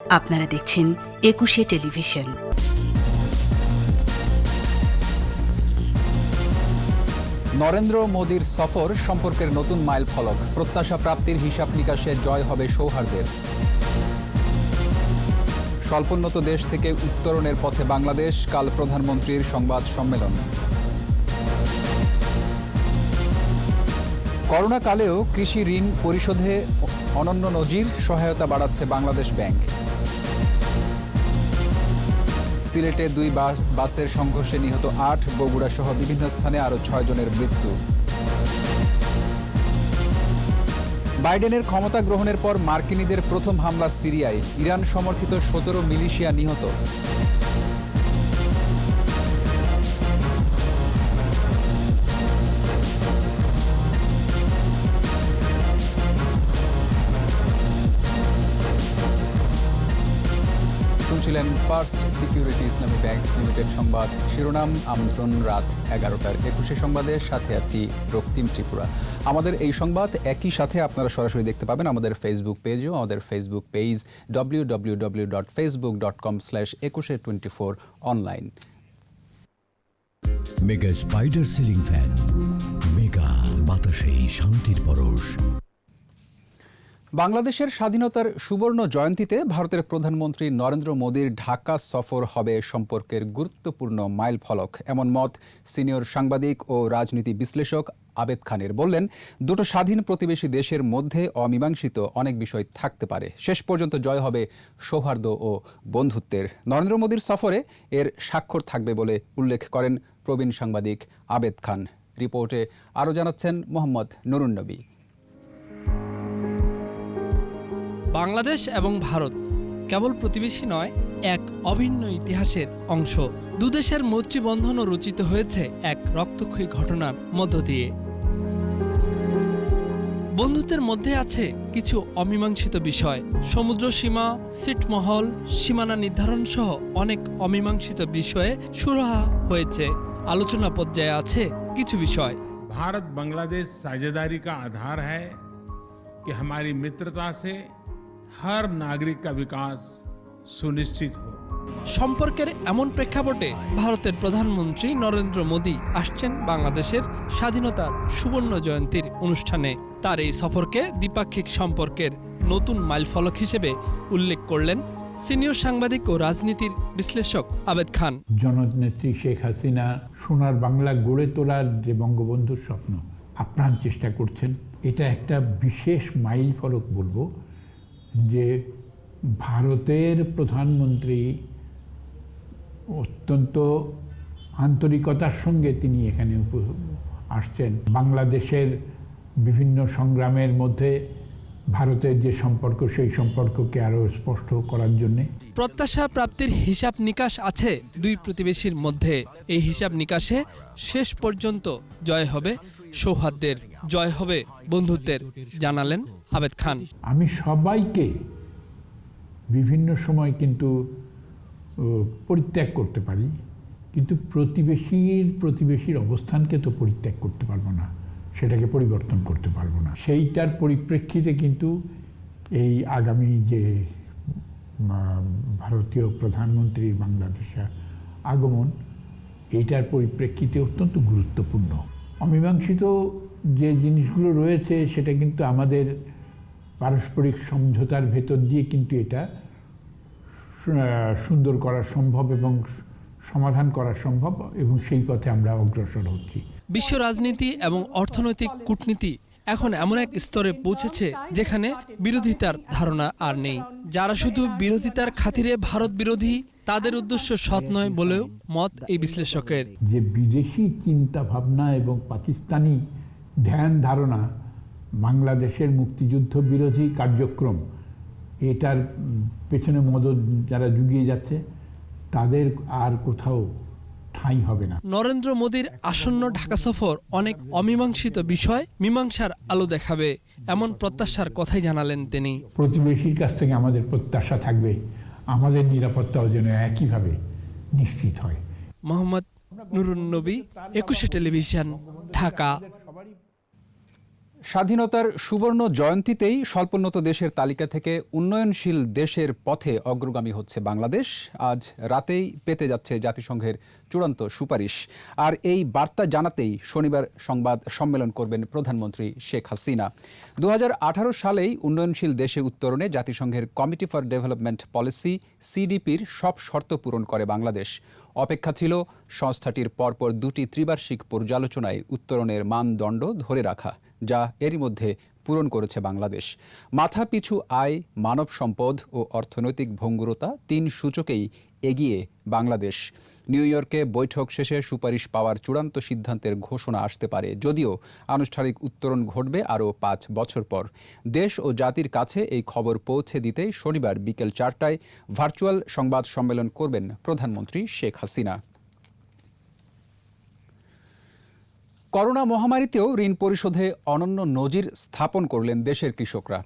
আপনারা দেখছেন একুশে টেলিভিশন। নরেন্দ্র মোদীর সফর সম্পর্কের নতুন মাইল ফলক, প্রত্যাশা প্রাপ্তির হিসাব নিকাশে জয় হবে সৌহার্দ্যের। স্বল্পোন্নত দেশ থেকে উত্তরণের পথে বাংলাদেশ, কাল প্রধানমন্ত্রীর সংবাদ সম্মেলন। করোনাকালেও কৃষি ঋণ পরিশোধে অনন্য নজির, সহায়তা বাড়াচ্ছে বাংলাদেশ ব্যাংক। সিলেটে 2 বাসের সংঘর্ষে নিহত 8, বগুড়া সহ বিভিন্ন স্থানে আরও 6 জনের মৃত্যু। বাইডেনের ক্ষমতা গ্রহণের পর মার্কিনীদের প্রথম হামলা সিরিয়ায়, ইরান সমর্থিত 17 মিলিশিয়া নিহত। শুনছিলেন ফার্স্ট সিকিউরিটি ইসলামী ব্যাংক লিমিটেড সংবাদ শিরোনাম। আমন্ত্রণ রাত 11টার একুশে সংবাদের সাথে আছি রক্তিম ত্রিপুরা। আমাদের এই সংবাদ একই সাথে আপনারা সরাসরি দেখতে পাবেন আমাদের ফেসবুক পেজেও। আমাদের Facebook page www.facebook.com/2124 online. Mega spider ceiling fan, mega বাতাসে শান্তির পরশ। বাংলাদেশের স্বাধীনতার সুবর্ণ জয়ন্তীতে ভারতের প্রধানমন্ত্রী নরেন্দ্র মোদীর ঢাকা সফর হবে সম্পর্কের গুরুত্বপূর্ণ মাইল ফলক, এমন মত সিনিয়র সাংবাদিক ও রাজনীতি বিশ্লেষক আবেদ খানের। বললেন, দুটো স্বাধীন প্রতিবেশী দেশের মধ্যে অমীমাংসিত অনেক বিষয় থাকতে পারে, শেষ পর্যন্ত জয় হবে সৌহার্দ্য ও বন্ধুত্বের। নরেন্দ্র মোদীর সফরে এর স্বাক্ষর থাকবে বলে উল্লেখ করেন প্রবীণ সাংবাদিক আবেদ খান। রিপোর্টে আরও জানাচ্ছেন মোহাম্মদ নুরুন নবী। বাংলাদেশ এবং ভারত কেবল প্রতিবেশী নয়, এক অভিন্ন ইতিহাসের অংশ। দুদেশের মৈত্রী বন্ধনও রচিত হয়েছে এক রক্তক্ষয়ী ঘটনার মধ্য দিয়ে। বন্ধুত্বের মধ্যে আছে কিছু অমীমাংসিত বিষয়, সমুদ্র সীমা, ছিটমহল, সীমানা নির্ধারণ সহ অনেক অমীমাংসিত বিষয়ে সুরাহা হয়েছে। আলোচনা পর্যায়ে আছে কিছু বিষয়। भारत बांग्लादेश साझेदारी का आधार है कि हमारी मित्रता से हर नागरिक का विकास सुनिश्चित हो। সম্পর্কের এমন প্রেক্ষাপটে ভারতের প্রধানমন্ত্রী নরেন্দ্র মোদী আসছেন বাংলাদেশের স্বাধীনতার সুবর্ণ জয়ন্তীর অনুষ্ঠানে। তার এই সফরকে দ্বিপাক্ষিক সম্পর্কের নতুন মাইলফলক হিসেবে উল্লেখ করলেন সিনিয়র সাংবাদিক ও রাজনীতির বিশ্লেষক আবেদ খান। জননেত্রী শেখ হাসিনা সোনার বাংলা গড়ে তোলার যে বঙ্গবন্ধুর স্বপ্ন আপ্রাণ চেষ্টা করছেন, এটা একটা বিশেষ মাইল ফলক বলবো, যে ভারতের প্রধানমন্ত্রী অত্যন্ত আন্তরিকতার সঙ্গে তিনি এখানে আসছেন। বাংলাদেশের বিভিন্ন সংগ্রামের মধ্যে ভারতের যে সম্পর্ক, সেই সম্পর্ককে আরও স্পষ্ট করার জন্যে। প্রত্যাশা প্রাপ্তির হিসাব নিকাশ আছে দুই প্রতিবেশীর মধ্যে। এই হিসাব নিকাশে শেষ পর্যন্ত জয় হবে সৌহার্দ্যের, জয় হবে বন্ধুত্বের, জানালেন আবেদ খান। আমি সবাইকে বিভিন্ন সময় কিন্তু পরিত্যাগ করতে পারি, কিন্তু প্রতিবেশীর অবস্থানকে তো পরিত্যাগ করতে পারবো না, সেটাকে পরিবর্তন করতে পারবো না। সেইটার পরিপ্রেক্ষিতে কিন্তু এই আগামী যে ভারতীয় প্রধানমন্ত্রীর বাংলাদেশে আগমন, এইটার পরিপ্রেক্ষিতে অত্যন্ত গুরুত্বপূর্ণ। অমীমাংসিত যে জিনিসগুলো রয়েছে সেটা কিন্তু আমাদের পারস্পরিক সমঝোতার ভেতর দিয়ে কিন্তু এটা সুন্দর করা সম্ভব এবং সমাধান করা সম্ভব, এবং সেই পথে আমরা অগ্রসর হচ্ছি। বিশ্ব রাজনীতি এবং অর্থনৈতিক কূটনীতি এখন এমন এক স্তরে পৌঁছেছে যেখানে বিরোধিতার ধারণা আর নেই। যারা শুধু বিরোধিতার খাতিরে ভারত বিরোধী, তাদের উদ্দেশ্য সৎ নয় বলেও মত এই বিশ্লেষকের। যে বিদেশি চিন্তা ভাবনা এবং পাকিস্তানি ধ্যান ধারণা বাংলাদেশের মুক্তিযুদ্ধ বিরোধী কার্যক্রম, এটার পেছনে মদত যারা জুগিয়ে যাচ্ছে, তাদের আর কোথাও ঠাঁই হবে না। নরেন্দ্র মোদীর আসন্ন ঢাকা সফর অনেক অমীমাংসিত বিষয় মীমাংসার আলো দেখাবে, এমন প্রত্যাশার কথাই জানালেন তিনি। প্রতিবেশীর কাছ থেকে আমাদের প্রত্যাশা থাকবে আমাদের নিরাপত্তাও যেন একইভাবে নিশ্চিত হয়। মোহাম্মদ নুরুন নবী, একুশে টেলিভিশন, ঢাকা। স্বাধীনতার সুবর্ণ জয়ন্তীতেই স্বল্পোন্নত দেশের তালিকা থেকে উন্নয়নশীল দেশের পথে অগ্রগামী হচ্ছে বাংলাদেশ। আজ রাতেই পেতে যাচ্ছে জাতিসংঘের চূড়ান্ত সুপারিশ। আর এই বার্তা জানাতেই শনিবার সংবাদ সম্মেলন করবেন প্রধানমন্ত্রী শেখ হাসিনা। 2018 সালেই উন্নয়নশীল দেশে উত্তরণে জাতিসংঘের কমিটি ফর ডেভেলপমেন্ট পলিসি সিডিপির সব শর্ত পূরণ করে বাংলাদেশ। অপেক্ষা ছিল সংস্থাটির পরপর দুটি ত্রিবার্ষিক পর্যালোচনায় উত্তরণের মানদণ্ড ধরে রাখা, যা এরই মধ্যে পূরণ করেছে বাংলাদেশ। মাথাপিছু আয়, মানব সম্পদ ও অর্থনৈতিক ভঙ্গুরতা 3 সূচকেই এগিয়ে বাংলাদেশ। নিউ ইয়র্কে বৈঠক শেষে সুপারিশ পাওয়ার চূড়ান্ত সিদ্ধান্তের ঘোষণা আসতে পারে, যদিও আনুষ্ঠানিক উত্তরণ ঘটবে আরও 5 বছর পর। দেশ ও জাতির কাছে এই খবর পৌঁছে দিতেই শনিবার বিকেল 4টায় ভার্চুয়াল সংবাদ সম্মেলন করবেন প্রধানমন্ত্রী শেখ হাসিনা। করোনা মহামারীতেও ঋণ পরিশোধে অনন্য নজির স্থাপন করলেন দেশের কৃষকরা।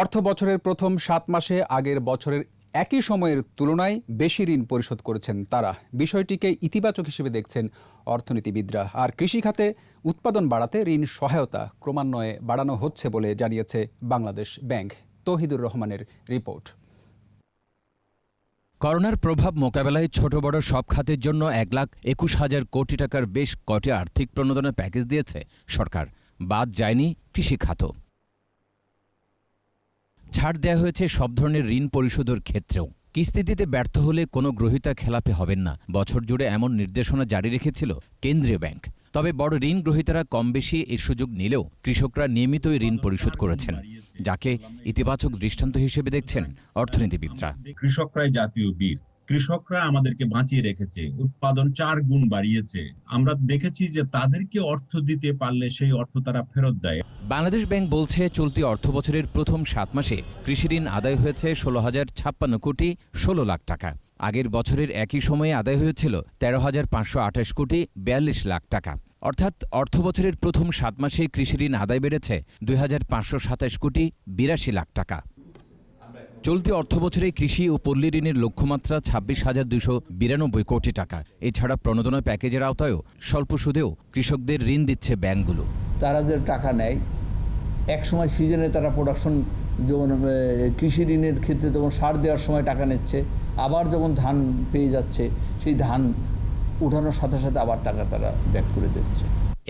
অর্থ বছরের প্রথম 7 মাসে আগের বছরের একই সময়ের তুলনায় বেশি ঋণ পরিশোধ করেছেন তারা। বিষয়টিকে ইতিবাচক হিসেবে দেখছেন অর্থনীতিবিদরা। আর কৃষি খাতে উৎপাদন বাড়াতে ঋণ সহায়তা ক্রমান্বয়ে বাড়ানো হচ্ছে বলে জানিয়েছে বাংলাদেশ ব্যাংক। তৌহিদুর রহমানের রিপোর্ট। করোনার প্রভাব মোকাবেলায় ছোট বড় সব খাতের জন্য 1,21,000 কোটি টাকার বেশ কটি আর্থিক প্রণোদনা প্যাকেজ দিয়েছে সরকার। বাদ যায়নি কৃষি খাত। ছাড় দেওয়া হয়েছে সব ধরনের ঋণ পরিশোধের ক্ষেত্রেও। কিস্তি দিতে ব্যর্থ হলে কোনো গ্রহীতা খেলাপি হবেন না, বছর জুড়ে এমন নির্দেশনা জারি রেখেছিল কেন্দ্রীয় ব্যাংক। তবে বড় ঋণ গ্রহীতারা কম বেশি এর সুযোগ নিলেও কৃষকরা নিয়মিতই ঋণ পরিশোধ করেছেন, যাকে ইতিবাচক দৃষ্টান্ত হিসেবে দেখছেন অর্থনীতিবিদরা। কৃষকরাই জাতীয় বীর। কৃষকরা আমাদেরকে বাঁচিয়ে রেখেছে, উৎপাদন 4 গুণ বাড়িয়েছে। আমরা দেখেছি যে তাদেরকে অর্থ দিতে পারলে সেই অর্থ তারা ফেরত দেয়। বাংলাদেশ ব্যাংক বলছে, চলতি অর্থ বছরের প্রথম 7 মাসে কৃষি ঋণ আদায় হয়েছে 16,056 কোটি 16 লাখ টাকা। আগের বছরের একই সময়ে আদায় হয়েছিল 13,528 কোটি 42 লাখ টাকা। অর্থাৎ অর্থ বছরের প্রথম 7 মাসে কৃষি ঋণ আদায় বেড়েছে 2,527 কোটি 82 লাখ টাকা। চলতি অর্থ বছরে কৃষি ও পল্লী ঋণের লক্ষ্যমাত্রা 26,292 কোটি টাকা। এছাড়া প্রণোদনা প্যাকেজের আওতায়ও স্বল্প সুদেও কৃষকদের ঋণ দিচ্ছে ব্যাংকগুলো। তারা যে টাকা নেয়, এক সময় সিজনে তারা প্রোডাকশন যখন কৃষি ঋণের ক্ষেত্রে তখন সার দেওয়ার সময় টাকা নিচ্ছে, আবার যখন ধান পেয়ে যাচ্ছে সেই ধান উঠানোর সাথে সাথে আবার টাকা তারা ব্যাক করে দিচ্ছে।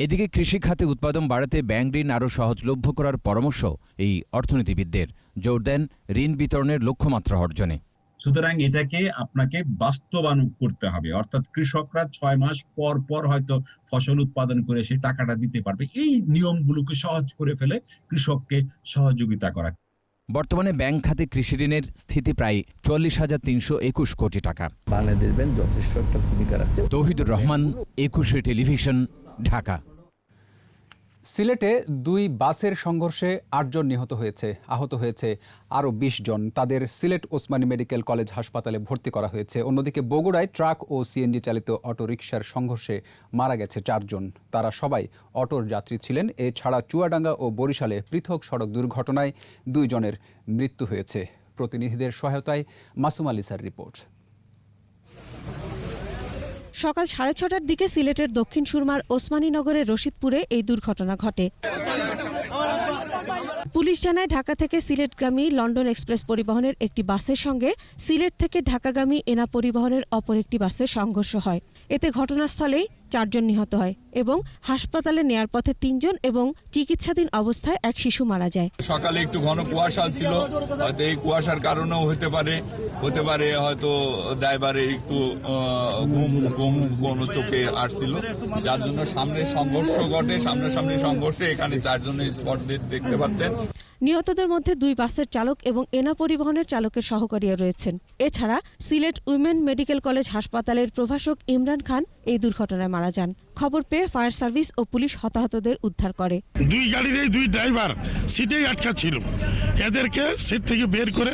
এদিকে কৃষি খাতে উৎপাদন বাড়াতে ব্যাংক ঋণ আরও সহজলভ্য করার পরামর্শ এই অর্থনীতিবিদদের। জোর দেন ঋণ বিতরণের লক্ষ্যমাত্রা অর্জনে। সুতরাং এটাকে আপনাকে বাস্তবায়ন করতে হবে, অর্থাৎ কৃষকরা 6 মাস পর পর হয়তো ফসল উৎপাদন করে সে টাকাটা দিতে পারবে। এই নিয়মগুলোকে সহজ করে ফেলে কৃষককে সহযোগিতা করা। বর্তমানে ব্যাংক খাতে কৃষি ঋণের স্থিতি প্রায় 44,321 কোটি টাকা। বাংলাদেশ ব্যাংক যথেষ্ট একটা ভূমিকা রাখছে। তৌহিদুর রহমান, 21 টেলিভিশন, ঢাকা। সিলেটে 2 বাসের সংঘর্ষে 8 জন নিহত হয়েছে, আহত হয়েছে আরও 20 জন। তাদের সিলেট ওসমানী মেডিকেল কলেজ হাসপাতালে ভর্তি করা হয়েছে। অন্যদিকে বগুড়ায় ট্রাক ও সিএনজি চালিত অটোরিকশার সংঘর্ষে মারা গেছে 4 জন। তারা সবাই অটোর যাত্রী ছিলেন। এছাড়া চুয়াডাঙ্গা ও বরিশালে পৃথক সড়ক দুর্ঘটনায় 2 জনের মৃত্যু হয়েছে। প্রতিনিধিদের সহায়তায় মাসুম আলিসার রিপোর্ট। সকাল 6:30টার দিকে সিলেটের দক্ষিণ সুরমার ওসমানীনগরের রশিদপুরে এই দুর্ঘটনা ঘটে। পুলিশ জানায়, ঢাকা থেকে সিলেটগামী লন্ডন এক্সপ্রেস পরিবহনের একটি বাসের সঙ্গে সিলেট থেকে ঢাকাগামী এনা পরিবহনের অপর একটি বাসের সংঘর্ষ হয়। এতে ঘটনাস্থলেই 4 জন নিহত হয় এবং হাসপাতালে নেয়ার পথে 3 জন এবং চিকিৎসাধীন অবস্থায় এক শিশু মারা যায়। সকালে একটু ঘন কুয়াশা ছিল, হয়তো এই কুয়াশার কারণেও হতে পারে হয়তো ড্রাইভারের একটু ঘুম কোনো চোখে আসছিল, যার জন্য সামনে সংঘর্ষ ঘটে। সামনাসামনি সংঘর্ষে এখানে 4 জনের স্পট ডেড দেখতে পাচ্ছেন। নিহতদের মধ্যে 2 বাসের চালক এবং এনা পরিবহনের চালকের সহকারীও রয়েছেন। এছাড়া সিলেট উইমেন মেডিকেল কলেজ হাসপাতালের প্রভাষক ইমরান খান এই দুর্ঘটনায় মারা যান। খবর পেয়ে ফায়ার সার্ভিস ও পুলিশ হতাহতদের উদ্ধার করে। 2 গাড়ির এই 2 ড্রাইভার সিটেই আটকা ছিল, এদেরকে সিট থেকে বের করে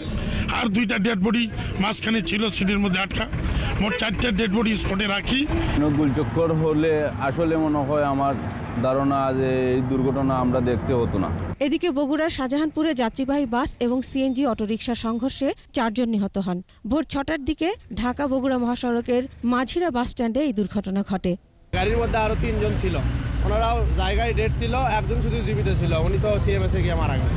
আর 2টা ডেড বডি মাঝখানে ছিল সিটের মধ্যে আটকা। মোট 4টা ডেড বডি স্পটে রাখি। গুলচক্কর হলে আসলে মনে হয় আমার ধারণা যে এই দুর্ঘটনা আমরা দেখতে হতো না। এদিকে বগুড়ার শাহজাহানপুরে যাত্রীবাহী বাস এবং সিএনজি অটোরিকশার সংঘর্ষে 4 জন নিহত হন। ভোর 6টার দিকে ঢাকা বগুড়া মহাসড়কের মাঝিরা বাস স্ট্যান্ডে এই দুর্ঘটনা ঘটে। গাড়ির মধ্যে আরো 3 জন ছিল, ওনারাও জায়গায় ডেট ছিল, একজন শুধু জীবিত ছিল, উনি তো সিএমএসে গিয়ে মারা গেছে।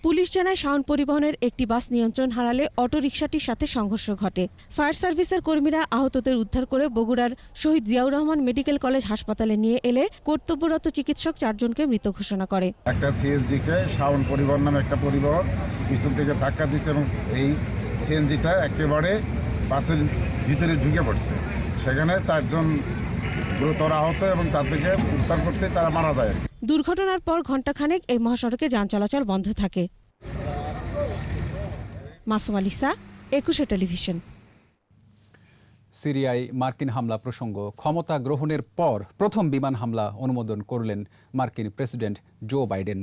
পুলিশ জানায় শাওন পরিবহনের একটি বাস নিয়ন্ত্রণ হারালে অটোরিকশাটির সাথে সংঘর্ষ ঘটে। ফায়ার সার্ভিসের কর্মীরা আহতদের উদ্ধার করে বগুড়ার শহীদ জিয়াউর রহমান মেডিকেল কলেজ হাসপাতালে নিয়ে এলে কর্তব্যরত চিকিৎসক 4 জনকে মৃত ঘোষণা করে। একটা সিএনজিকে শাওন পরিবহন নামে একটা পরিবহন পিছন থেকে ধাক্কা দিচ্ছে এবং এই সিএনজিটা একেবারে বাসের ভিতরে ঢুকে পড়ছে। সেখানে 4 জন গুরুতর আহত এবং তাদেরকে উদ্ধার করতে তারা মারা যায়। দুর্ঘটনার পর ঘণ্টাখানেক এই মহাসড়কে যান চলাচল বন্ধ থাকে। মাসুম আলিসা, একুশে টেলিভিশন। সিরিয়ায় মার্কিন হামলা প্রসঙ্গ, ক্ষমতা গ্রহণের পর প্রথম বিমান হামলা অনুমোদন করলেন মার্কিন প্রেসিডেন্ট জো বাইডেন।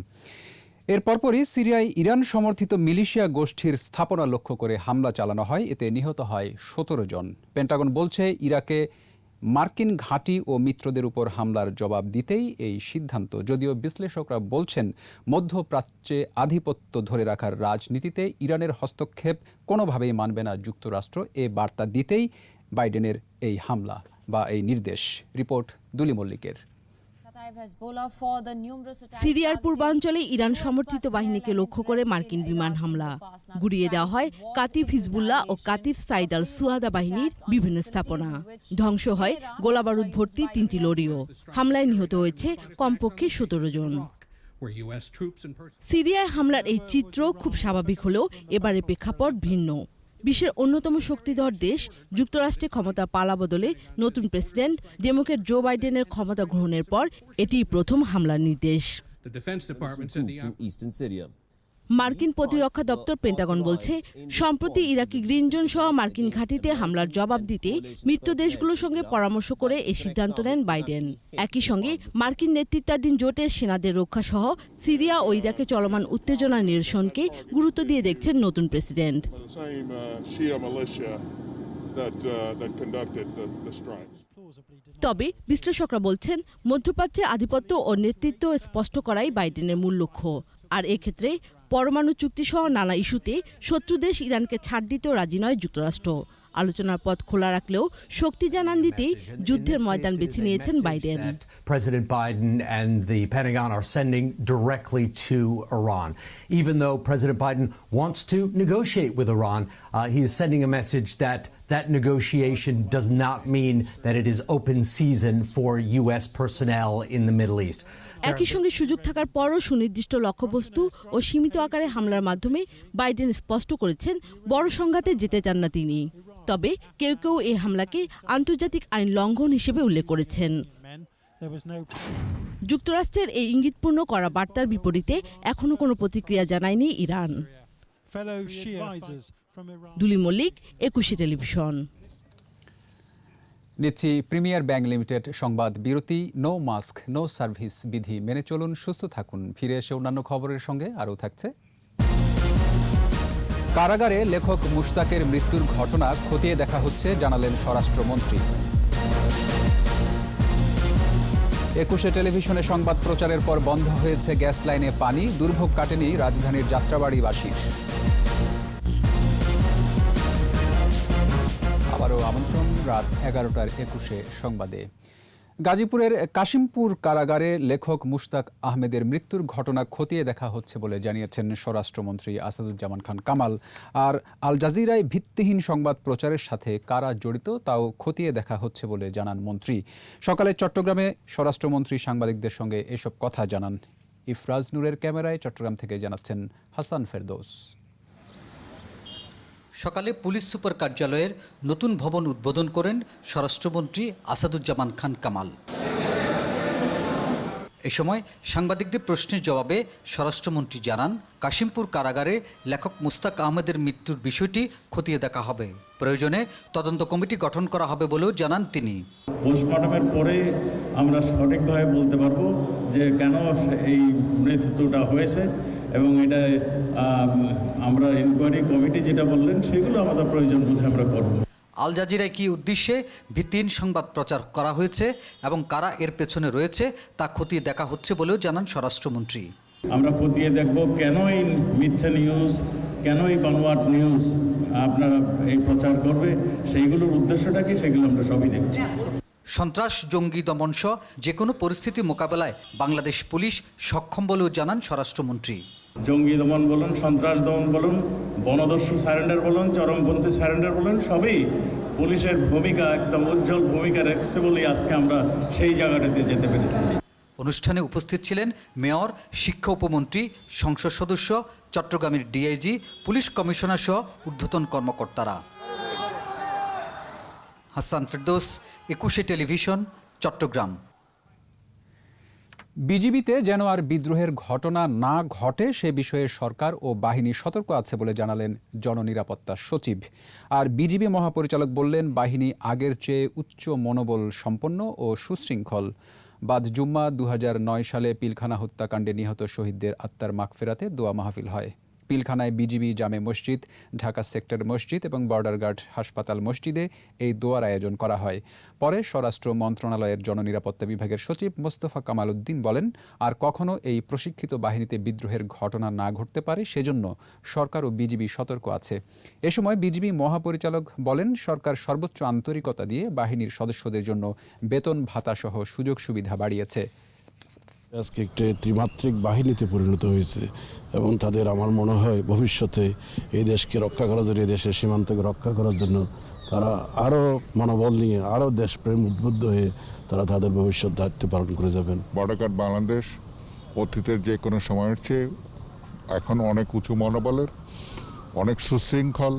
এর পরপরই সিরিয়ায় ইরান সমর্থিত মিলিশিয়া গোষ্ঠীর স্থাপনা লক্ষ্য করে হামলা চালানো হয়, এতে নিহত হয় 17 জন। পেন্টাগন বলছে ইরাকে মার্কিন ঘাঁটি ও মিত্রদের উপর হামলার জবাব দিতেই এই সিদ্ধান্ত। যদিও বিশ্লেষকরা বলছেন মধ্যপ্রাচ্যে আধিপত্য ধরে রাখার রাজনীতিতে ইরানের হস্তক্ষেপ কোনোভাবেই মানবে না যুক্তরাষ্ট্র, এ বার্তা দিতেই বাইডেনের এই হামলা বা এই নির্দেশ। রিপোর্ট দুলি মল্লিকের। সিরিয়ার পূর্বাঞ্চলে ইরান সমর্থিত বাহিনীকে লক্ষ্য করে মার্কিন বিমান হামলা গুড়িয়ে দেওয়া হয় কাতিফ হিজবুল্লাহ ও কাতিফ সাইদ আল সুয়াদা বাহিনীর বিভিন্ন স্থাপনা। ধ্বংস হয় গোলাবারুদ ভর্তি 3টি লরিও। হামলায় নিহত হয়েছে কমপক্ষে 17 জন। সিরিয়ায় হামলার এই চিত্র খুব স্বাভাবিক হলেও এবারের প্রেক্ষাপট ভিন্ন। বিশ্বের অন্যতম শক্তিধর দেশ যুক্তরাষ্ট্রে ক্ষমতা পালাবদলে নতুন প্রেসিডেন্ট ডেমোক্র্যাট জো বাইডেনের ক্ষমতা গ্রহণের পর এটি প্রথম হামলার নির্দেশ। মার্কিন প্রতিরক্ষা দপ্তর পেন্টাগন বলছে সম্প্রতি ইরাকি গ্রিন জোন সহ মার্কিন ঘাঁটিতে হামলার জবাব দিতে মিত্র দেশগুলোর সঙ্গে পরামর্শ করে এই সিদ্ধান্ত নেন বাইডেন। একই সঙ্গে মার্কিন নেতৃত্বাধীন জোটের সেনাদের রক্ষা সহ সিরিয়া ও ইরাকে চলমান উত্তেজনা নিরসনকে গুরুত্ব দিয়ে দেখছেন নতুন প্রেসিডেন্ট। তবে বিশ্লেষকরা বলছেন মধ্যপ্রাচ্যে আধিপত্য ও নেতৃত্ব স্পষ্ট করাই বাইডেনের মূল লক্ষ্য। আর এক্ষেত্রে পরমাণু চুক্তিসহ নানা ইস্যুতে শত্রু দেশ ইরানকে ছাড় দিতেও রাজি নয় যুক্তরাষ্ট্র। আলোচনার পথ খোলা রাখলেও শক্তি জানান দিতেই যুদ্ধের ময়দান বেছে নিয়েছেন Biden. President Biden and the Pentagon are sending directly to Iran. Even though President Biden wants to negotiate with Iran, he is sending a message that that negotiation does not mean that it is open season for U.S. personnel in the Middle East. একই সঙ্গে সুযোগ থাকার পরও সুনির্দিষ্ট লক্ষ্যবস্তু ও সীমিত আকারে হামলার মাধ্যমে বাইডেন স্পষ্ট করেছেন বড় সংঘাতে যেতে চান না তিনি। তবে কেউ কেউ এই হামলাকে আন্তর্জাতিক আইন লঙ্ঘন হিসেবে উল্লেখ করেছেন। যুক্তরাষ্ট্রের এই ইঙ্গিতপূর্ণ করা বার্তার বিপরীতে এখনো কোনো প্রতিক্রিয়া জানায়নি ইরান। দুলি মল্লিক, একুশে টেলিভিশন। নিচ্ছি প্রিমিয়ার ব্যাংক লিমিটেড সংবাদ বিরতি। নো মাস্ক নো সার্ভিস বিধি মেনে চলুন, সুস্থ থাকুন। ফিরে এসে অন্যান্য খবরের সঙ্গে আরও থাকছে। কারাগারে লেখক মুশতাকের মৃত্যুর ঘটনা খতিয়ে দেখা হচ্ছে, জানালেন স্বরাষ্ট্রমন্ত্রী। একুশে টেলিভিশনে সংবাদ প্রচারের পর বন্ধ হয়েছে গ্যাস লাইনে পানি, দুর্ভোগ কাটেনি রাজধানীর যাত্রাবাড়িবাসীর। আবারও আমন্ত্রণ রাত 11টার একুশে সংবাদে। গাজীপুরের কাশিমপুর কারাগারে লেখক মুশতাক আহমেদের মৃত্যুর ঘটনা খতিয়ে দেখা হচ্ছে বলে জানিয়েছেন স্বরাষ্ট্রমন্ত্রী আসাদুজ্জামান খান কামাল। আর আল জাজিরায় ভিত্তিহীন সংবাদ প্রচারের সাথে কারা জড়িত তাও খতিয়ে দেখা হচ্ছে বলে জানান মন্ত্রী। সকালে চট্টগ্রামে স্বরাষ্ট্রমন্ত্রী সাংবাদিকদের সঙ্গে এসব কথা জানান। ইফরাজ নূরের ক্যামেরায় চট্টগ্রাম থেকে জানাচ্ছেন হাসান ফেরদৌস। সকালে পুলিশ সুপার কার্যালয়ের নতুন ভবন উদ্বোধন করেন স্বরাষ্ট্রমন্ত্রী আসাদুজ্জামান খান কামাল। এ সময় সাংবাদিকদের প্রশ্নের জবাবে স্বরাষ্ট্রমন্ত্রী জানান, কাশিমপুর কারাগারে লেখক মুশতাক আহমেদের মৃত্যুর বিষয়টি খতিয়ে দেখা হবে, প্রয়োজনে তদন্ত কমিটি গঠন করা হবে বলেও জানান তিনি। পোস্টমর্টমের পরে আমরা সঠিকভাবে বলতে পারবো যে কেন এই মৃত্যুটা হয়েছে এবং এটা আমরা ইনকোয়ারি কমিটি যেটা বললেন সেগুলো আমাদের প্রয়োজন বোধে আমরা করব। আল জাজিরায় কী উদ্দেশ্যে ভিত্তিহীন সংবাদ প্রচার করা হয়েছে এবং কারা এর পেছনে রয়েছে তা খতিয়ে দেখা হচ্ছে বলেও জানান স্বরাষ্ট্রমন্ত্রী। আমরা খতিয়ে দেখব কেন এই মিথ্যা নিউজ, কেন এই বানোয়াট নিউজ আপনারা এই প্রচার করবে, সেইগুলোর উদ্দেশ্যটা কি, সেগুলো আমরা সবই দেখছি। সন্ত্রাস জঙ্গি দমন সহ যে কোনো পরিস্থিতি মোকাবেলায় বাংলাদেশ পুলিশ সক্ষম বলেও জানান স্বরাষ্ট্রমন্ত্রী। জঙ্গি দমন বলুন, সন্ত্রাস দমন বলুন, বনদস্যু সারেন্ডার বলুন, চরমপন্থী সারেন্ডার বলুন, সবই পুলিশের ভূমিকা একদম উজ্জ্বল ভূমিকা রেখেছে বলেই আজকে আমরা সেই জায়গাটাতে যেতে পেরেছি। অনুষ্ঠানে উপস্থিত ছিলেন মেয়র, শিক্ষা উপমন্ত্রী, সংসদ সদস্য, চট্টগ্রামের ডিআইজি, পুলিশ কমিশনার সহ ঊর্ধ্বতন কর্মকর্তারা। হাসান ফেরদৌস, একুশে টেলিভিশন, চট্টগ্রাম। বিজিবিতে যেন আর বিদ্রোহের ঘটনা না ঘটে সে বিষয়ে সরকার ও বাহিনী সতর্ক আছে বলে জানালেন জননিরাপত্তা সচিব। আর বিজিবি মহাপরিচালক বললেন, বাহিনী আগের চেয়ে উচ্চ মনোবল সম্পন্ন ও সুশৃঙ্খল। বাদ জুম্মা 2009 সালে পিলখানা হত্যাকাণ্ডে নিহত শহীদদের আত্মার মাগফিরাতে দোয়া মাহফিল হয়। পিলখানায় বিজিবি জামে মসজিদ, ঢাকা সেক্টর মসজিদ এবং বর্ডার গার্ড হাসপাতাল মসজিদে এই দোয়ার আয়োজন করা হয়। পরে স্বরাষ্ট্র মন্ত্রণালয়ের জননিরাপত্তা বিভাগের সচিব মোস্তফা কামাল উদ্দিন বলেন, আর কখনো এই প্রশিক্ষিত বাহিনীতে বিদ্রোহের ঘটনা না ঘটতে পারে সেজন্য সরকার ও বিজিবি সতর্ক আছে। এ সময় বিজিবি মহাপরিচালক বলেন, সরকার সর্বোচ্চ আন্তরিকতা দিয়ে বাহিনীর সদস্যদের জন্য বেতন ভাতাসহ সুযোগ সুবিধা বাড়িয়েছে। আজকে একটি ত্রিমাত্রিক বাহিনীতে পরিণত হয়েছে এবং তাদের আমার মনে হয় ভবিষ্যতে এই দেশকে রক্ষা করার জন্য, এই দেশের সীমান্তকে রক্ষা করার জন্য তারা আরও মনোবল নিয়ে, আরও দেশপ্রেম উদ্বুদ্ধ হয়ে তারা তাদের ভবিষ্যৎ দায়িত্ব পালন করে যাবেন। বর্ডার গার্ড বাংলাদেশ অতীতের যে কোনো সময়ের চেয়ে এখন অনেক উঁচু মনোবলের, অনেক সুশৃঙ্খল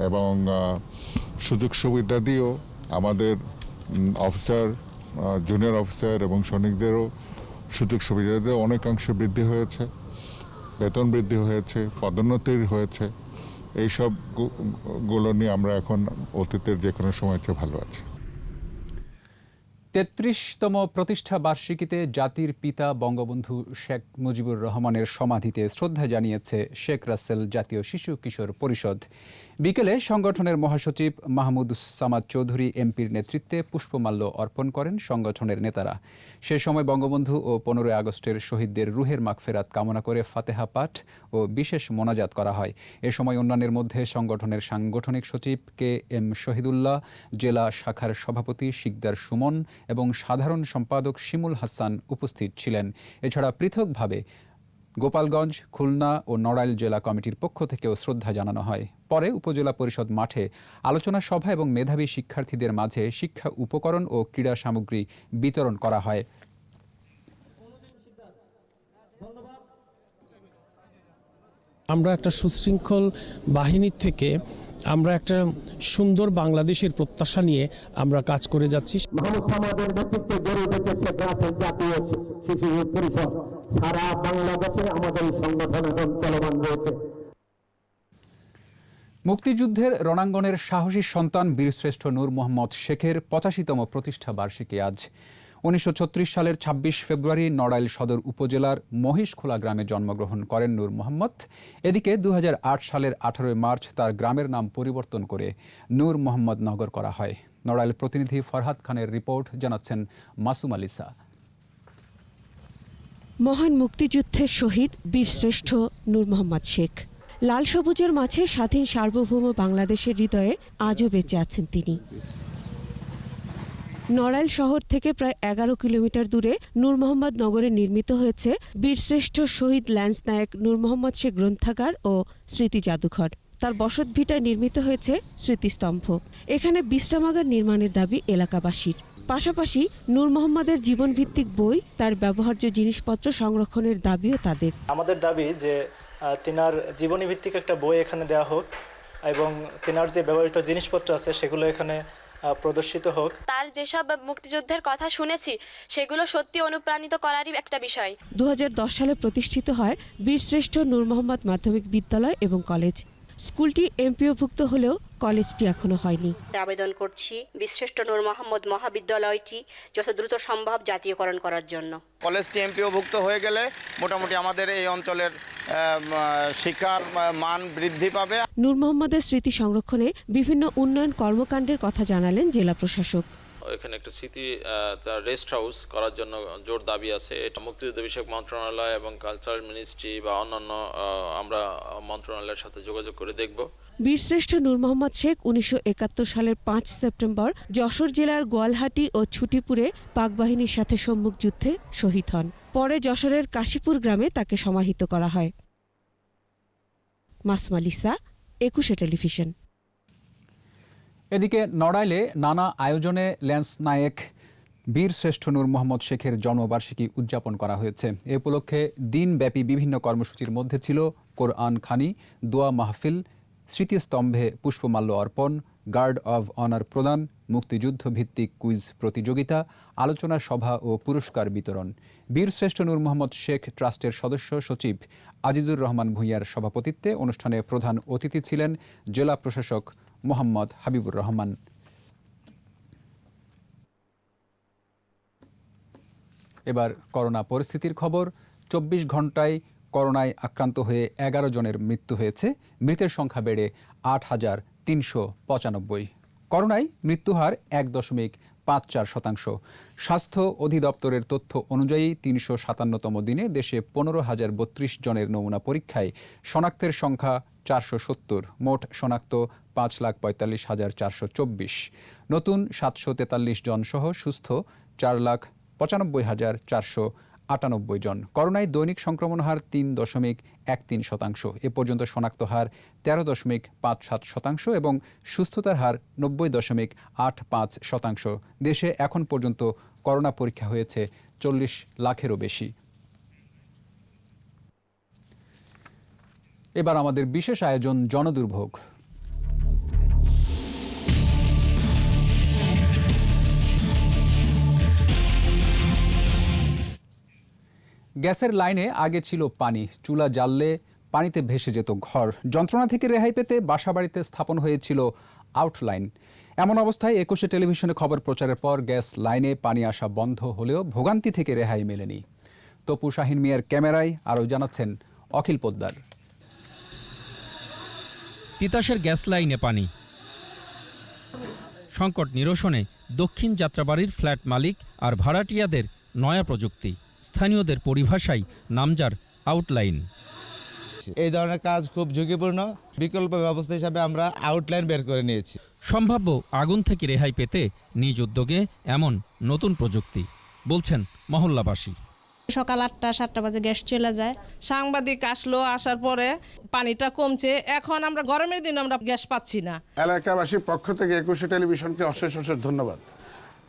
এবং সুযোগ সুবিধা দিয়েও আমাদের অফিসার, জুনিয়র অফিসার এবং সৈনিকদেরও সুযোগ সুবিধাতে অনেকাংশে বৃদ্ধি হয়েছে, বেতন বৃদ্ধি হয়েছে, পদোন্নতি হয়েছে। এইসবগুলো নিয়ে আমরা এখন অতীতের যে কোনো সময় চেয়ে ভালো আছি। ৩৩তম প্রতিষ্ঠা বার্ষিকীতে জাতির পিতা বঙ্গবন্ধু শেখ মুজিবুর রহমানের সমাধিতে শ্রদ্ধা জানিয়েছে শেখ রাসেল জাতীয় শিশু কিশোর পরিষদ। বিকেলে সংগঠনের মহাসচিব মাহমুদুজ্জামান চৌধুরী এমপির নেতৃত্বে পুষ্পমাল্য অর্পণ করেন সংগঠনের নেতারা। সে সময় বঙ্গবন্ধু ও 15 আগস্টের শহীদদের রুহের মাগফিরাত কামনা করে ফাতেহা পাঠ ও বিশেষ মোনাজাত করা হয়। এ সময় অন্যান্যের মধ্যে সংগঠনের সাংগঠনিক সচিব KM শহীদুল্লাহ, জেলা শাখার সভাপতি শিকদার সুমন এবং সাধারণ সম্পাদক শিমুল হাসান উপস্থিত ছিলেন। এছাড়া পৃথকভাবে গোপালগঞ্জ, খুলনা ও নড়াইল জেলা কমিটির পক্ষ থেকেও শ্রদ্ধা জানানো হয়। পরে উপজেলা পরিষদ মাঠে আলোচনা সভা এবং মেধাবী শিক্ষার্থীদের মাঝে শিক্ষা উপকরণ ও ক্রীড়া সামগ্রী বিতরণ করা হয়। আমরা একটা সুশৃঙ্খল বাহিনীর থেকে আমরা একটা সুন্দর বাংলাদেশের প্রত্যাশা নিয়ে আমরা কাজ করে যাচ্ছি। মোহাম্মদ সামাদের নেতৃত্বে গড়ে উঠেছে শেখ রাসেল জাতীয় শিশু পরিষদ। সারা বাংলাদেশে আমাদের এই সংগঠন এখন চলমান রয়েছে। মুক্তিযুদ্ধের রণাঙ্গনের সাহসী সন্তান বীরশ্রেষ্ঠ নূর মোহাম্মদ শেখের 85তম প্রতিষ্ঠা বার্ষিকী আজ। 1936 সালের 26 ফেব্রুয়ারি নড়াইল সদর উপজেলার মহিষখোলা গ্রামে জন্মগ্রহণ করেন নূর মোহাম্মদ। এদিকে 2008 সালের 18 মার্চ তার গ্রামের নাম পরিবর্তন করে নূর মোহাম্মদ নগর করা হয়। নড়াইল প্রতিনিধি ফরহাদ খানের রিপোর্ট, জানাচ্ছেন মাসুম আলিসা। মহান মুক্তিযুদ্ধের শহীদ বীরশ্রেষ্ঠ নূর মোহাম্মদ শেখ। লাল সবুজের মাঝে স্বাধীন সার্বভৌম বাংলাদেশের হৃদয়ে আজও বেঁচে আছেন তিনি। নড়াইল শহর থেকে প্রায় 11 কিলোমিটার দূরে নূর মোহাম্মদ নগরে নির্মিত হয়েছে বীরশ্রেষ্ঠ শহীদ ল্যান্স নায়ক নূর মোহাম্মদ শেখ গ্রন্থাগার ও স্মৃতি জাদুঘর। তার বসতভিটায় নির্মিত হয়েছে স্মৃতিস্তম্ভ। এখানে বিশ্রামাগার নির্মাণের দাবি এলাকাবাসীর। পাশাপাশি নূর মোহাম্মদের জীবনভিত্তিক বই, তার ব্যবহার্য জিনিসপত্র সংরক্ষণের দাবিও তাদের। আমাদের দাবি যে তিনার জীবনী ভিত্তিক একটা বই এখানে দেওয়া হোক এবং তিনার যে ব্যবহৃত জিনিসপত্র আছে সেগুলো এখানে প্রদর্শিত হোক। তার যেসব মুক্তিযুদ্ধের কথা শুনেছি সেগুলো সত্যি অনুপ্রাণিত করারই একটা বিষয়। 2010 সালে প্রতিষ্ঠিত হয় বীরশ্রেষ্ঠ নূর মোহাম্মদ মাধ্যমিক বিদ্যালয় এবং কলেজ। স্কুলটি এমপিওভুক্ত হলেও কলেজটি এখনো হয়নি। আবেদন করছি বীরশ্রেষ্ঠ নূর মোহাম্মদ মহাবিদ্যালয়টি যত দ্রুত সম্ভব জাতীয়করণ করার জন্য। কলেজটি এমপিওভুক্ত হয়ে গেলে মোটামুটি আমাদের এই অঞ্চলের শিক্ষার মান বৃদ্ধি পাবে। নূর মোহাম্মদের স্মৃতি সংরক্ষণে বিভিন্ন উন্নয়ন কর্মকাণ্ডের কথা জানালেন জেলা প্রশাসক। এখানে একটা স্মৃতি রেস্ট হাউস করার জন্য জোর দাবি আছে। এটা মুক্তিযুদ্ধ বিষয়ক মন্ত্রণালয় এবং কালচারাল মিনিস্ট্রি বা অন্যান্য আমরা মন্ত্রণালয়ের সাথে যোগাযোগ করে দেখব। বীরশ্রেষ্ঠ নূর মোহাম্মদ শেখ 1971 সালের 5 সেপ্টেম্বর যশোর জেলার গোয়ালহাটি ও ছুটিপুরে পাকবাহিনীর সাথে সম্মুখ যুদ্ধে শহীদ হন। পরে যশোরের কাশীপুর গ্রামে তাকে সমাহিত করা হয়। মাসুমা লিসা, একুশে টেলিভিশন। এদিকে নড়াইলে নানা আয়োজনে ল্যান্স নায়েক বীরশ্রেষ্ঠ নূর মোহাম্মদ শেখের জন্মবার্ষিকী উদযাপন করা হয়েছে। এ উপলক্ষে দিনব্যাপী বিভিন্ন কর্মসূচির মধ্যে ছিল কোরআন খানি, দোয়া মাহফিল, স্মৃতিস্তম্ভে পুষ্পমাল্য অর্পণ, গার্ড অব অনার প্রদান, মুক্তিযুদ্ধ ভিত্তিক কুইজ প্রতিযোগিতা, আলোচনা সভা ও পুরস্কার বিতরণ। বীরশ্রেষ্ঠ নূর মোহাম্মদ শেখ ট্রাস্টের সদস্য সচিব আজিজুর রহমান ভূঁইয়ার সভাপতিত্বে অনুষ্ঠানে প্রধান অতিথি ছিলেন জেলা প্রশাসক মোহাম্মদ হাবিবুর রহমান। এবার করোনা পরিস্থিতির খবর। 24 ঘন্টায় করোনায় আক্রান্ত হয়ে 11 জনের মৃত্যু হয়েছে। মৃতের সংখ্যা বেড়ে 8,395। করোনায় মৃত্যুহার 1.54%। স্বাস্থ্য অধিদপ্তরের তথ্য অনুযায়ী 357তম দিনে দেশে 15,032 জনের নমুনা পরীক্ষায় শনাক্তের সংখ্যা 470। মোট শনাক্ত 5,45,424। নতুন 743 জন সহ সুস্থ 4,95,498 জন। করোনায় দৈনিক সংক্রমণ হার 3.13%। এ পর্যন্ত শনাক্ত হার 13.57% এবং সুস্থতার হার 90.85%। দেশে এখন পর্যন্ত করোনা পরীক্ষা হয়েছে 40 লাখেরও বেশি। এবার আমাদের বিশেষ আয়োজন জনদুর্ভোগ। গ্যাসের লাইনে আগে ছিল পানি। চুলা জ্বাললে পানিতে ভেসে যেত ঘর। যন্ত্রণা থেকে রেহাই পেতে বাসাবাড়িতে স্থাপন হয়েছিল আউটলাইন। এমন অবস্থায় একুশে টেলিভিশনে খবর প্রচারের পর গ্যাস লাইনে পানি আসা বন্ধ হলেও ভোগান্তি থেকে রেহাই মেলেনি। তপু শাহিন মিয়ার ক্যামেরায় আরও জানাচ্ছেন অখিল পোদ্দার। তিতাসের গ্যাস লাইনে পানি সংকট নিরসনে দক্ষিণ যাত্রাবাড়ির ফ্ল্যাট মালিক আর ভাড়াটিয়াদের নয়া প্রযুক্তি। স্থানীয়দের পরিভাষায় নামজার আউটলাইন। এই ধরনের কাজ খুব ঝুঁকিপূর্ণ। বিকল্প ব্যবস্থা হিসাবে আমরা আউটলাইন বের করে নিয়েছি। সম্ভাব্য আগুন থেকে রেহাই পেতে নিজ উদ্যোগে এমন নতুন প্রযুক্তি, বলছেন মহল্লাবাসী। সকাল 8টা-7টা বাজে গ্যাস চলে যায়। সাংবাদিক আসলো, আসার পরে পানিটা কমছে। এখন আমরা গরমের দিন আমরা গ্যাস পাচ্ছি না। এলাকাবাসীর পক্ষ থেকে একুশে টেলিভিশনকে অশেষ ধন্যবাদ।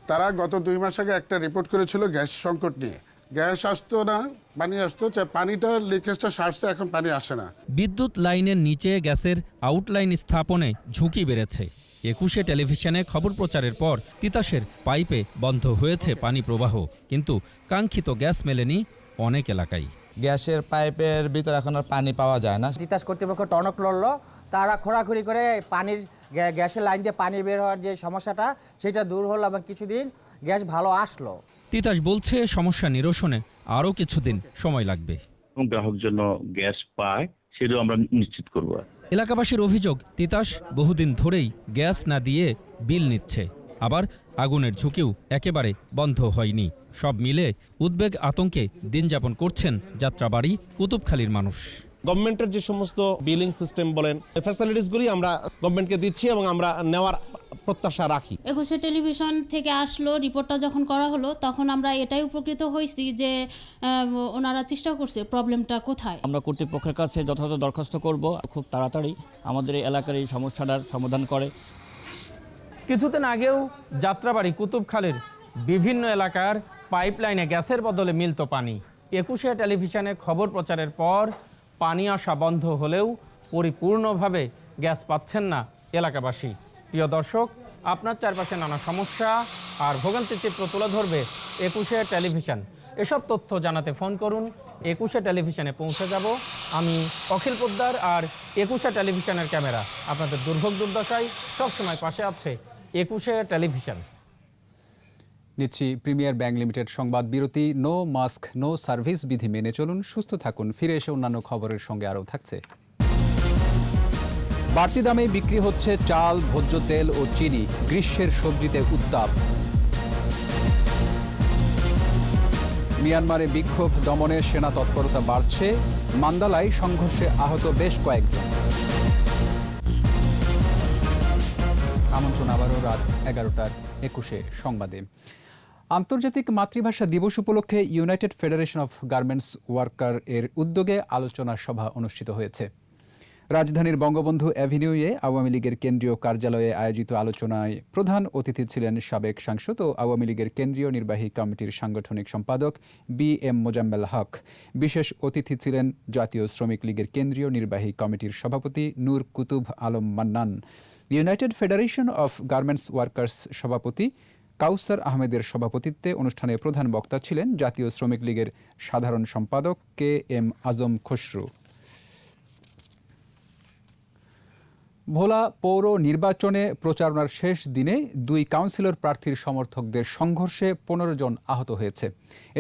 তারা গত 2 মাস আগে একটা রিপোর্ট করেছিল গ্যাস সংকট নিয়ে। গ্যাস আসতো না, পানি আসতো, পানিটা লিকেজটা সারছে, এখন পানি আসে না। বিদ্যুৎ লাইনের নিচে গ্যাসের আউটলাইন স্থাপনে ঝুঁকি বেড়েছে। একুশে টেলিভিশনে খবর প্রচারের পর তিতাসের পাইপে বন্ধ হয়েছে পানি প্রবাহ, কিন্তু কাঙ্ক্ষিত গ্যাস মেলেনি অনেক এলাকায়। গ্যাসের পাইপের ভিতরে এখন আর পানি পাওয়া যায় না। তিতাস কর্তৃপক্ষ টনক লড়লো, তারা খোঁড়াখুড়ি করে পানির গ্যাসের লাইন দিয়ে পানি বের হওয়ার যে সমস্যাটা সেটা দূর হলো এবং কিছুদিন গ্যাস ভালো আসলো। তিতাস বলছে সমস্যা নিরসনে আরও কিছুদিন সময় লাগবে। গ্রাহক জন্য গ্যাস পায় সেটাও আমরা নিশ্চিত করব। এলাকাবাসীর অভিযোগ, তিতাস বহুদিন ধরেই গ্যাস না দিয়ে বিল নিচ্ছে, আবার আগুনের ঝুঁকিও একেবারে বন্ধ হয়নি। সব মিলে উদ্বেগ আতঙ্কে দিন যাপন করছেন যাত্রাবাড়ি কুতুবখালীর মানুষ। গভর্নমেন্টের যে সমস্ত বিলিং সিস্টেম বলেন, ফ্যাসিলিটিসগুলি আমরা গভর্নমেন্টকে দিচ্ছি এবং আমরা নেওয়ার প্রত্যাশা রাখি। একুশে টেলিভিশন থেকে আসলো, রিপোর্টটা যখন করা হলো তখন আমরা এটাই উপকৃত হয়েছি যে ওনারা চেষ্টা করছে প্রবলেমটা কোথায়। আমরা কর্তৃপক্ষের কাছে যথাযথ দরখাস্ত করব, খুব তাড়াতাড়ি আমাদের এই এলাকার এই সমস্যাটার সমাধান করে। কিছুদিন আগেও যাত্রাবাড়ি কুতুবখালীর বিভিন্ন এলাকার পাইপলাইনে গ্যাসের বদলে মিলত পানি। একুশে টেলিভিশনে খবর প্রচারের পর পানি আসা বন্ধ হলেও পরিপূর্ণভাবে গ্যাস পাচ্ছেন না এলাকাবাসী। প্রিয় দর্শক, আপনার চারপাশে নানা সমস্যা আর ভোগান্তির চিত্র তুলে ধরবে একুশে টেলিভিশন। এসব তথ্য জানাতে ফোন করুন। একুশে টেলিভিশনে পৌঁছে যাব আমি অখিল পোদ্দার আর একুশে টেলিভিশনের ক্যামেরা। আপনাদের দুর্ভোগ দুর্দশায় সবসময় পাশে আছে একুশে টেলিভিশন। নিচ্ছি প্রিমিয়ার ব্যাংক লিমিটেড সংবাদ বিরতি। নো মাস্ক নো সার্ভিস বিধি মেনে চলুন, সুস্থ থাকুন। ফিরে এসে অন্যান্য খবরের সঙ্গে আরও থাকছে। বাড়তি দামে বিক্রি হচ্ছে চাল, ভোজ্য তেল ও চিনি। গ্রীষ্মের সবজিতে উত্তাপ। মিয়ানমারে বিক্ষোভ দমনে সেনা তৎপরতা বাড়ছে। মান্দালায় সংঘর্ষে আহত বেশ কয়েকজন। আমন্ত্রণ আবারও রাত 11:21 সংবাদে। আন্তর্জাতিক মাতৃভাষা দিবস উপলক্ষে United Federation of garments worker এর উদ্যোগে আলোচনা সভা অনুষ্ঠিত হয়েছে। রাজধানীর বঙ্গবন্ধু অ্যাভিনিউয়ে আওয়ামী লীগের কেন্দ্রীয় কার্যালয়ে আয়োজিত আলোচনায় প্রধান অতিথি ছিলেন সাবেক সাংসদ ও আওয়ামী লীগের কেন্দ্রীয় নির্বাহী কমিটির সাংগঠনিক সম্পাদক বি.এম. মোজাম্মেল হক। বিশেষ অতিথি ছিলেন জাতীয় শ্রমিক লীগের কেন্দ্রীয় নির্বাহী কমিটির সভাপতি Nur Kutub Alam Mannan. United Federation of Garments Workers সভাপতি কাউসার আহমেদের সভাপতিত্বে অনুষ্ঠানে প্রধান বক্তা ছিলেন জাতীয় শ্রমিক লীগের সাধারণ সম্পাদক কে.এম. আজম খসরু। ভোলা পৌর নির্বাচনে প্রচারণার শেষ দিনে 2 কাউন্সিলর প্রার্থীর সমর্থকদের সংঘর্ষে 15 জন আহত হয়েছে।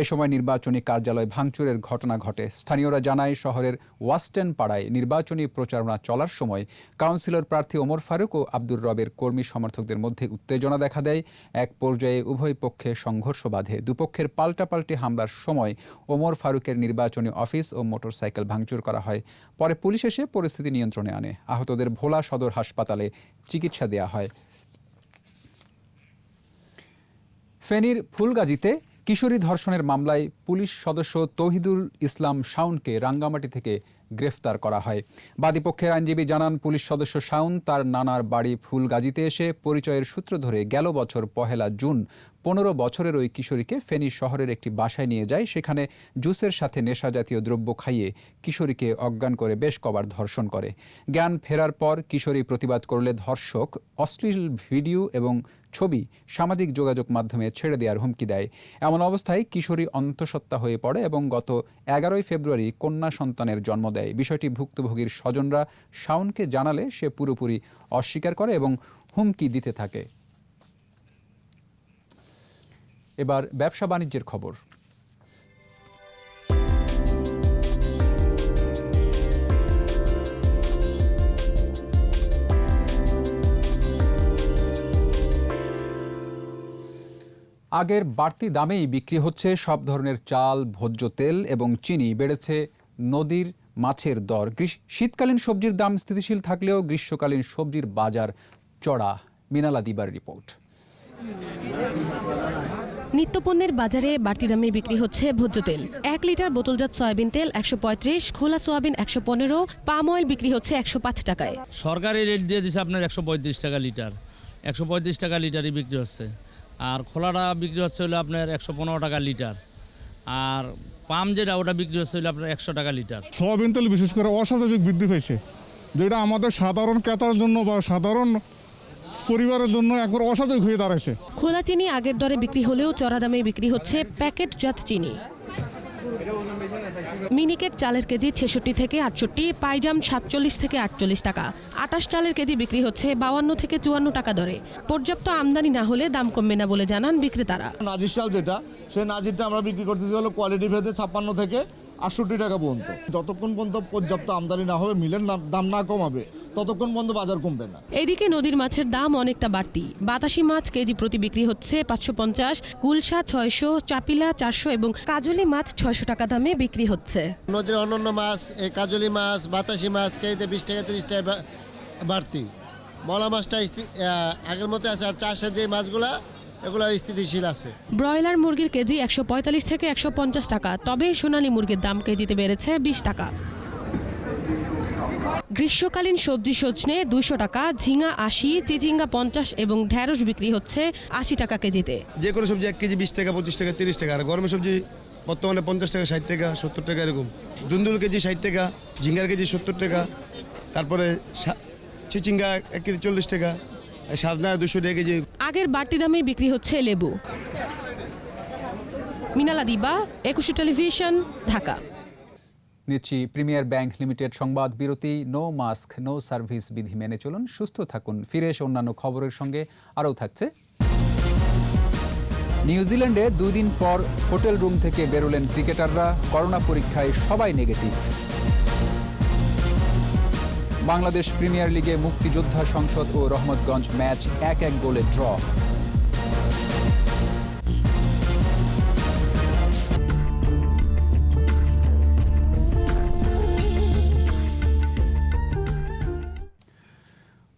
এ সময় নির্বাচনী কার্যালয় ভাঙচুরের ঘটনা ঘটে। স্থানীয়রা জানায়, শহরের ওয়াস্টেন পাড়ায় নির্বাচনী প্রচারণা চলার সময় কাউন্সিলর প্রার্থী ওমর ফারুক ও আব্দুর রবের কর্মী সমর্থকদের মধ্যে উত্তেজনা দেখা দেয়। এক পর্যায়ে উভয় পক্ষে সংঘর্ষ বাধে। দুপক্ষের পাল্টাপাল্টি হামলার সময় ওমর ফারুকের নির্বাচনী অফিস ও মোটরসাইকেল ভাঙচুর করা হয়। পরে পুলিশ এসে পরিস্থিতি নিয়ন্ত্রণে আনে। আহতদের ভোলা সদর হাসপাতালে চিকিৎসা দেয়া হয়। ফেনীর ফুলগাজীতে কিশোরী ধর্ষণের মামলায় পুলিশ সদস্য তৌহিদুল ইসলাম শাওনকে রাঙ্গামাটি থেকে গ্রেফতার করা হয়। বাদীপক্ষের আইনজীবী জানান, পুলিশ সদস্য শাওন তার নানার বাড়ি ফুলগাজীতে এসে পরিচয়ের সূত্র ধরে গেল বছর 1 জুন 15 বছরের ওই কিশোরীকে ফেনী শহরের একটি বাসায় নিয়ে যায়। সেখানে জুসের সাথে নেশাজাতীয় দ্রব্য খাইয়ে কিশোরীকে অজ্ঞান করে বেশ কবার ধর্ষণ করে। জ্ঞান ফেরার পর কিশোরী প্রতিবাদ করলে ধর্ষক অশ্লীল ভিডিও এবং ছবি সামাজিক যোগাযোগ মাধ্যমে ছেড়ে দেওয়ার হুমকি দেয়। এমন অবস্থায় কিশোরী অন্তঃসত্ত্বা হয়ে পড়ে এবং গত 11 ফেব্রুয়ারি কন্যা সন্তানের জন্ম দেয়। বিষয়টি ভুক্তভোগীর স্বজনরা শাওনকে জানালে সে পুরোপুরি অস্বীকার করে এবং হুমকি দিতে থাকে। এবার ব্যবসা বাণিজ্যের খবর। আগের বাড়তি দামেই বিক্রি হচ্ছে সব ধরনের চাল, ভোজ্য তেল এবং চিনি। বেড়েছে নদীর মাছের দর। শীতকালীন সবজির দাম স্থিতিশীল থাকলেও গ্রীষ্মকালীন সবজির বাজার চড়া। মিনালা দিবার রিপোর্ট। নিত্যপণ্যের বাজারে বাড়তি দামে বিক্রি হচ্ছে ভোজ্য তেল। 1 লিটার বোতলজাত সয়াবিন তেল 135, খোলা সোয়াবিন 115, পাম অয়েল বিক্রি হচ্ছে 105 টাকায়। সরকারি রেট দিয়ে দিচ্ছে আপনার 135 টাকা লিটার, 135 টাকা লিটারই বিক্রি হচ্ছে। আর খোলাটা বিক্রি হচ্ছে হলো আপনার 115 টাকা লিটার। আর পাম যেটা ওটা বিক্রি হচ্ছে হলো আপনার 100 টাকা লিটার। সয়াবিন তেল বিশেষ করে অস্বাভাবিক বৃদ্ধি পেয়েছে, যেটা আমাদের সাধারণ ক্রেতার জন্য বা সাধারণ পরিবারের জন্য একবার অস্বাভাবিক হয়ে দাঁড়াচ্ছে। খোলা চিনি আগের দরে বিক্রি হলেও চড়া দামে বিক্রি হচ্ছে প্যাকেটজাত চিনি। মিনিকেট চালের কেজি 66 থেকে 68, পাইজাম 47 থেকে 48 টাকা। 28 চালের কেজি বিক্রি হচ্ছে 52 থেকে 54 টাকা দরে। পর্যাপ্ত আমদানি না হলে দাম কমবে না বলে জানান বিক্রেতারা। নাজির চাল যেটা, সেই নাজিরটা আমরা বিক্রি করতেছি হলো কোয়ালিটি ভেদে 56 থেকে 68 টাকা পর্যন্ত। যতক্ষণ পর্যন্ত পর্যাপ্ত আমদানি না হবে, মিলের দাম না কমাবে, ততক্ষণ পর্যন্ত বাজার কমবে না। এদিকে নদীর মাছের দাম অনেকটা বাড়তি। বাতাসি মাছ কেজি প্রতি বিক্রি হচ্ছে 550, গুলশা 600, চাপিলা 400 এবং কাজলি মাছ 600 টাকা দামে বিক্রি হচ্ছে। নদীর অন্যান্য মাছ, এই কাজলি মাছ, বাতাসি মাছ কেজিতে 20 টাকা 30 টাকা বাড়তি। মলা মাছটা আগের মতো আছে, আর চাষের যে মাছগুলা এগুলো স্থিতিশীল আছে। ব্রয়লার মুরগির কেজি 145 থেকে 150 টাকা, তবে সোনালী মুরগির দাম কেজিতে বেড়েছে 20 টাকা। গ্রীষ্মকালীন সবজি সজনে 200 টাকা, ঝিঙা 80, চিচিঙ্গা 50 এবং ঢেঁড়স বিক্রি হচ্ছে 80 টাকা কেজিতে। যে কোনো সবজি 1 কেজি 20 টাকা, 25 টাকা, 30 টাকা। আর গরমের সবজি বর্তমানে 50 টাকা, 60 টাকা, 70 টাকা এরকম। দুন্দুল কেজি 60 টাকা, ঝিঙ্গার কেজি 70 টাকা, তারপরে চিচিঙ্গা 1 কেজি 40 টাকা, সাজনা 200 টাকা কেজি। আগের বাড়তি দামে বিক্রি হচ্ছে লেবু। মিনালা দিবা, 21 টেলিভিশন, ঢাকা। নিচ্ছি প্রিমিয়ার ব্যাংক লিমিটেড সংবাদ বিরতি। নো মাস্ক নো সার্ভিস বিধি মেনে চলুন, সুস্থ থাকুন। ফিরে এসে অন্যান্য খবরের সঙ্গে আরও থাকছে। নিউজিল্যান্ডে 2 দিন পর হোটেল রুম থেকে বেরোলেন ক্রিকেটাররা। করোনা পরীক্ষায় সবাই নেগেটিভ। বাংলাদেশ প্রিমিয়ার লিগে মুক্তিযোদ্ধা সংসদ ও রহমতগঞ্জ ম্যাচ 1-1 গোলে ড্র।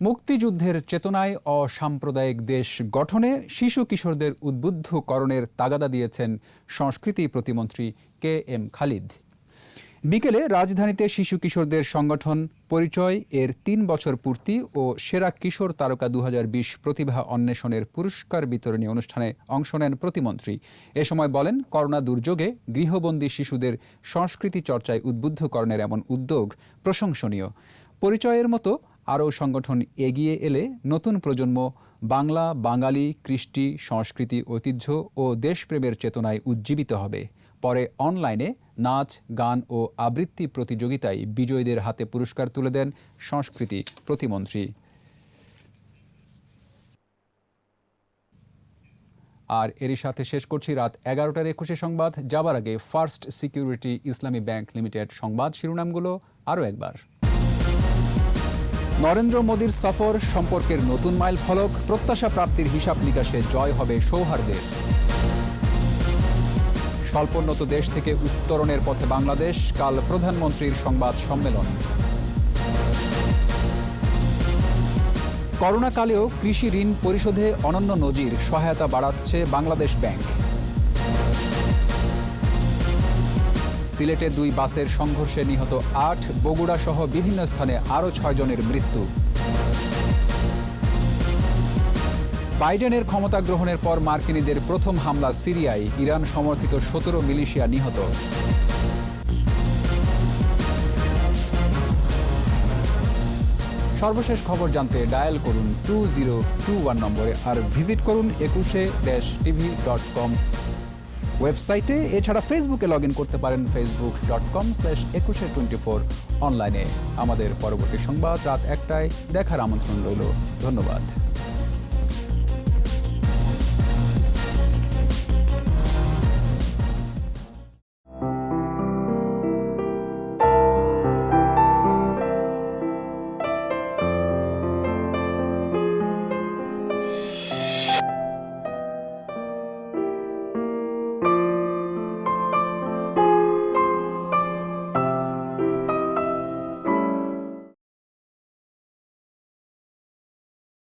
মুক্তিযুদ্ধের চেতনায় অসাম্প্রদায়িক দেশ গঠনে শিশু কিশোরদের উদ্বুদ্ধকরণের তাগাদা দিয়েছেন সংস্কৃতি প্রতিমন্ত্রী KM খালিদ। বিকেলে রাজধানীতে শিশু কিশোরদের সংগঠন পরিচয় এর ৩ বছর পূর্তি ও সেরা কিশোর তারকা 2020 প্রতিভা অন্বেষণের পুরস্কার বিতরণী অনুষ্ঠানে অংশ নেন প্রতিমন্ত্রী। এ সময় বলেন, করোনা দুর্যোগে গৃহবন্দী শিশুদের সংস্কৃতি চর্চায় উদ্বুদ্ধকরণের এমন উদ্যোগ প্রশংসনীয়। পরিচয়ের মতো আরও সংগঠন এগিয়ে এলে নতুন প্রজন্ম বাংলা, বাঙালি, কৃষ্টি, সংস্কৃতি, ঐতিহ্য ও দেশপ্রেমের চেতনায় উজ্জীবিত হবে। পরে অনলাইনে নাচ, গান ও আবৃত্তি প্রতিযোগিতায় বিজয়ীদের হাতে পুরস্কার তুলে দেন সংস্কৃতি প্রতিমন্ত্রী। আর এরই সাথে শেষ করছি রাত 11টার 21 সংবাদ। যাবার আগে ফার্স্ট সিকিউরিটি ইসলামী ব্যাংক লিমিটেড সংবাদ শিরোনামগুলো আরও একবার। নরেন্দ্র মোদীর সফর সম্পর্কের নতুন মাইল ফলক, প্রত্যাশা প্রাপ্তির হিসাব নিকাশে জয় হবে সৌহার্দ্যের। স্বল্পোন্নত দেশ থেকে উত্তরণের পথে বাংলাদেশ, কাল প্রধানমন্ত্রীর সংবাদ সম্মেলন। করোনাকালেও কৃষি ঋণ পরিশোধে অনন্য নজির, সহায়তা বাড়াচ্ছে বাংলাদেশ ব্যাংক। সিলেটে 2 বাসের সংঘর্ষে নিহত 8, বগুড়া সহ বিভিন্ন স্থানে আরও 6 জনের মৃত্যু। বাইডেনের ক্ষমতা গ্রহণের পর মার্কিনীদের প্রথম হামলা সিরিয়ায়, ইরান সমর্থিত 17 মিলিশিয়া নিহত। সর্বশেষ খবর জানতে ডায়াল করুন 2021 নম্বরে আর ভিজিট করুন ekushe-tv.com ওয়েবসাইটে। এছাড়া ফেসবুকে লগ ইন করতে পারেন facebook.com/ekushe24 অনলাইনে। আমাদের পরবর্তী সংবাদ রাত 1টায় দেখার আমন্ত্রণ রইল। ধন্যবাদ।